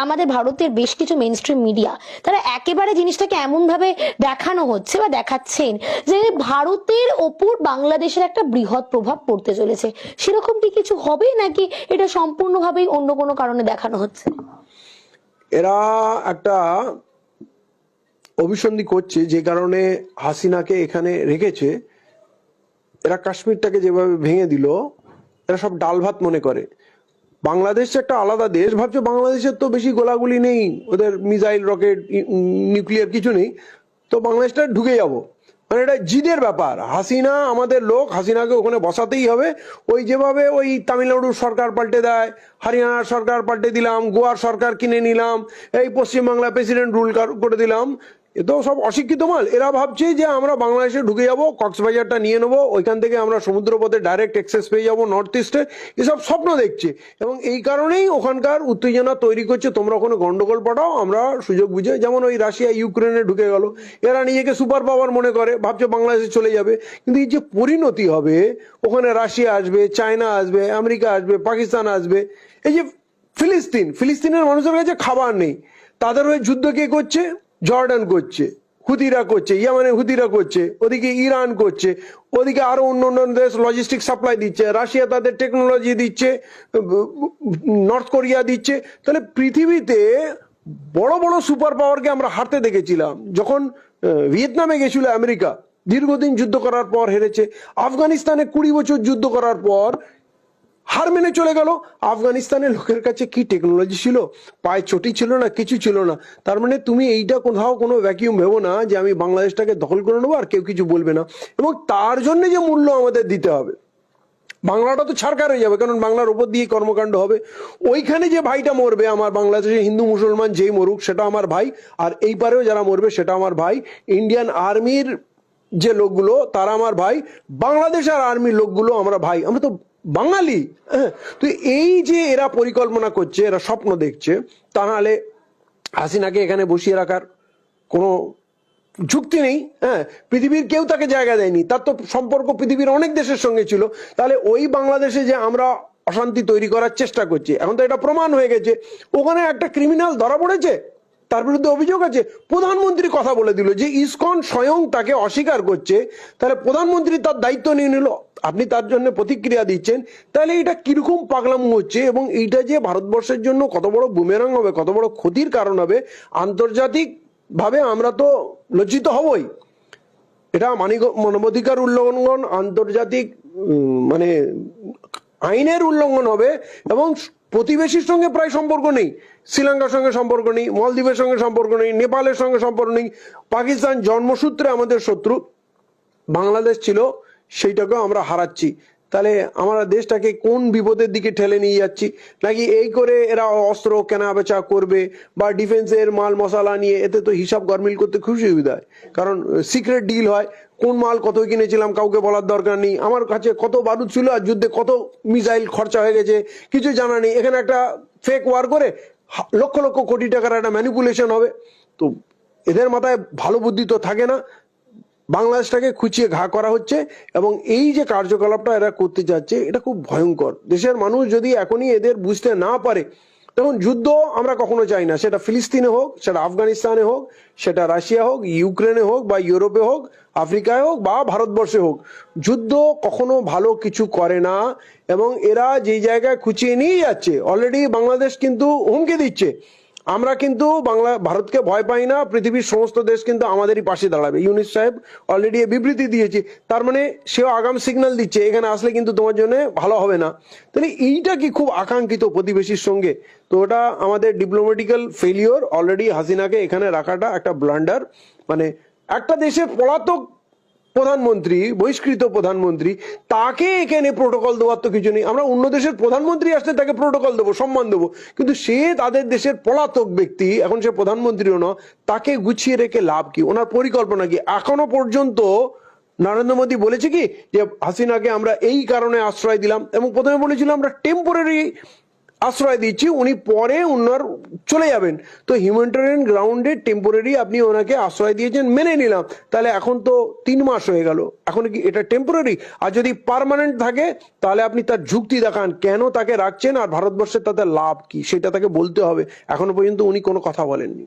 আমাদের ভারতের বেশ কিছু মেইন স্ট্রিম মিডিয়া তারা একেবারে জিনিসটাকে এমন ভাবে দেখানো হচ্ছে বা দেখাচ্ছেন যে ভারতের ওপর বাংলাদেশের একটা বৃহৎ প্রভাব পড়তে চলেছে, সেরকম কি কিছু হবে নাকি এটা সম্পূর্ণভাবেই অন্য কোনো কারণে দেখানো হচ্ছে? এরা একটা অভিসন্ধি করছে যে কারণে হাসিনাকে এখানে রেখেছে। এরা কাশ্মীরটাকে যেভাবে ভেঙে দিল, এরা সব ডাল ভাত মনে করে। বাংলাদেশ একটা আলাদা দেশ ভাবছে, বাংলাদেশের তো বেশি গোলাগুলি নেই, ওদের মিসাইল রকেট নিউক্লিয়ার কিছু নেই, তো বাংলাদেশটা ঢুকে যাব। মানে এটা জিদের ব্যাপার। হাসিনা আমাদের লোক, হাসিনাকে ওখানে বসাতেই হবে। ওই যেভাবে ওই তামিলনাড়ুর সরকার পাল্টে দেয়, হরিয়ানার সরকার পাল্টে দিলাম, গোয়ার সরকার কিনে নিলাম, এই পশ্চিমবাংলা প্রেসিডেন্ট রুল করে দিলাম, এ তো সব অশিক্ষিত মাল। এরা ভাবছে যে আমরা বাংলাদেশে ঢুকে যাব, কক্সবাজারটা নিয়ে নেবো, ওইখান থেকে আমরা সমুদ্রপথে ডাইরেক্ট অ্যাক্সেস পেয়ে যাবো নর্থ ইস্টে। এসব স্বপ্ন দেখছে এবং এই কারণেই ওখানকার উত্তেজনা তৈরি করছে। তোমরা ওখানে গন্ডগোল পাঠাও, আমরা সুযোগ বুঝে, যেমন ওই রাশিয়া ইউক্রেনে ঢুকে গেল, এরা নিজেকে সুপার পাওয়ার মনে করে, ভাবছে বাংলাদেশে চলে যাবে। কিন্তু এই যে পরিণতি হবে, ওখানে রাশিয়া আসবে, চায়না আসবে, আমেরিকা আসবে, পাকিস্তান আসবে। এই যে ফিলিস্তিনের মানুষের কাছে খাবার নেই, তাদের হয়ে যুদ্ধ কে করছে? জর্ডান করছে, হুতিরা করছে, ইয়ামানের হুতিরা করছে, ওদিকে ইরান করছে, ওদিকে আরো অন্য অন্য দেশ লজিস্টিক সাপ্লাই দিচ্ছে, রাশিয়া তাদের টেকনোলজি দিচ্ছে, নর্থ কোরিয়া দিচ্ছে। তাহলে পৃথিবীতে বড় বড় সুপার পাওয়ারকে আমরা হারতে দেখেছিলাম। যখন ভিয়েতনামে গেছিল আমেরিকা, দীর্ঘদিন যুদ্ধ করার পর হেরেছে। আফগানিস্তানে 20 বছর যুদ্ধ করার পর হার মেনে চলে গেল। আফগানিস্তানের লোকের কাছে কি টেকনোলজি ছিল? পায়ে চটি ছিল না, কিছু ছিল না। তার মানে তুমি এইটা কোথাও কোনো ভ্যাকিউম ভেবো না যে আমি বাংলাদেশটাকে দখল করে নেবো আর কেউ কিছু বলবে না। এবং তার জন্য যে মূল্য আমাদের দিতে হবে, বাংলাটা তো ছাড়কার হয়ে যাবে, কারণ বাংলার উপর দিয়ে কর্মকাণ্ড হবে। ওইখানে যে ভাইটা মরবে, আমার বাংলাদেশে হিন্দু মুসলমান যেই মরুক সেটা আমার ভাই, আর এই পারেও যারা মরবে সেটা আমার ভাই। ইন্ডিয়ান আর্মির যে লোকগুলো তারা আমার ভাই, বাংলাদেশের আর্মির লোকগুলো আমরা ভাই, আমরা তো বাঙালি। হ্যাঁ, তো এই যে এরা পরিকল্পনা করছে, এরা স্বপ্ন দেখছে, তা নাহলে হাসিনাকে এখানে বসিয়ে রাখার কোনো যুক্তি নেই। হ্যাঁ, পৃথিবীর কেউ তাকে জায়গা দেয়নি, তার তো সম্পর্ক পৃথিবীর অনেক দেশের সঙ্গে ছিল। তাহলে ওই বাংলাদেশে যে আমরা অশান্তি তৈরি করার চেষ্টা করছি, এখন তো এটা প্রমাণ হয়ে গেছে। ওখানে একটা ক্রিমিনাল ধরা পড়েছে, তার বিরুদ্ধে অভিযোগ আছে, প্রধানমন্ত্রী কথা বলে দিল যে ইসকন স্বয়ং তাকে অস্বীকার করছে, তাহলে প্রধানমন্ত্রী তার দায়িত্ব নিয়ে নিল, আপনি তার জন্য প্রতিক্রিয়া দিচ্ছেন। তাহলে এটা কিরকম পাগলামো হচ্ছে, এবং এইটা যে ভারতবর্ষের জন্য কত বড় বুমেরাং হবে, কত বড় ক্ষতির কারণ হবে, আন্তর্জাতিক ভাবে আমরা তো লজ্জিত হবই। এটা মানবাধিকার উল্লঙ্ঘন, আন্তর্জাতিক মানে আইনের উল্লঙ্ঘন হবে। এবং প্রতিবেশীর সঙ্গে প্রায় সম্পর্ক নেই, শ্রীলঙ্কার সঙ্গে সম্পর্ক নেই, মালদ্বীপের সঙ্গে সম্পর্ক নেই, নেপালের সঙ্গে সম্পর্ক নেই। পাকিস্তান জন্মসূত্রে আমাদের শত্রু, বাংলাদেশ ছিল, সেইটাকেও আমরা হারাচ্ছি। তাহলে আমরা দেশটাকে কোন বিপদের দিকে ঠেলে নিয়ে যাচ্ছি? নাকি এই করে এরা অস্ত্র কেনা বেচা করবে বা ডিফেন্সের মাল মশলা নিয়ে, এতে তো হিসাব গরমিল করতে খুব সুবিধা হয়, কারণ সিক্রেট ডিল হয়, কোন মাল কত কিনেছিলাম কাউকে বলার দরকার নেই, আমার কাছে কত বারুদ ছিল আর যুদ্ধে কত মিসাইল খরচা হয়ে গেছে কিছু জানা নেই। এখানে একটা ফেক ওয়ার করে লক্ষ লক্ষ কোটি টাকার একটা ম্যানিপুলেশন হবে। তো এদের মাথায় ভালো বুদ্ধি তো থাকে না, বাংলাদেশটাকে খুঁচিয়ে ঘা করা হচ্ছে। এবং এই যে কার্যকলাপটা এরা করতে যাচ্ছে, এটা খুব ভয়ঙ্কর। দেশের মানুষ যদি এখনই এদের বুঝতে না পারে, তখন যুদ্ধ আমরা কখনো চাই না, সেটা ফিলিস্তিনে হোক, সেটা আফগানিস্তানে হোক, সেটা রাশিয়া হোক, ইউক্রেনে হোক, বা ইউরোপে হোক, আফ্রিকায় হোক, বা ভারতবর্ষে হোক। যুদ্ধ কখনো ভালো কিছু করে না। এবং এরা যেই জায়গায় খুঁচিয়ে নিয়ে যাচ্ছে, অলরেডি বাংলাদেশ কিন্তু হুমকি দিচ্ছে, আমরা কিন্তু ভারতকে ভয় পাই না, পৃথিবীর সমস্ত দেশ কিন্তু আমাদেরই পাশে দাঁড়াবে। ইউনুস সাহেব অলরেডি বিবৃতি দিয়েছে, তার মানে সেও আগাম সিগন্যাল দিচ্ছে এখানে আসলে কিন্তু তোমার জন্য ভালো হবে না। তাহলে এইটা কি খুব আকাঙ্ক্ষিত প্রতিবেশীর সঙ্গে? তো ওটা আমাদের ডিপ্লোম্যাটিক্যাল ফেলিওর। অলরেডি হাসিনাকে এখানে রাখাটা একটা ব্লান্ডার। মানে একটা দেশের পলাতক প্রধানমন্ত্রী, বহিষ্কৃত প্রধানমন্ত্রী, তাকে এখানে প্রোটোকল দেওয়ার তো কিছু নেই। আমরা অন্য দেশের প্রধানমন্ত্রী আসলে তাকে প্রোটোকল দেবো, সম্মান দেবো, কিন্তু সে তাদের দেশের পলাতক ব্যক্তি, এখন সে প্রধানমন্ত্রীও না, তাকে গুছিয়ে রেখে লাভ কি? ওনার পরিকল্পনা কি? এখনো পর্যন্ত নরেন্দ্র মোদী বলেছে কি যে হাসিনাকে আমরা এই কারণে আশ্রয় দিলাম, এবং প্রথমে বলেছিল আমরা টেম্পোরারি আশ্রয় দিচ্ছি, উনি পরে উনার চলে যাবেন। তো হিউম্যানিটেরিয়ান গ্রাউন্ডে টেম্পোরারি আপনি ওনাকে আশ্রয় দিয়েছেন, মেনে নিলাম, তাহলে এখন তো 3 মাস হয়ে গেল, এখন কি এটা টেম্পোরারি? আর যদি পার্মানেন্ট থাকে তাহলে আপনি তার যুক্তি দেখান কেন তাকে রাখছেন, আর ভারতবর্ষের তাতে লাভ কি সেটা তাকে বলতে হবে। এখনো পর্যন্ত উনি কোনো কথা বলেননি।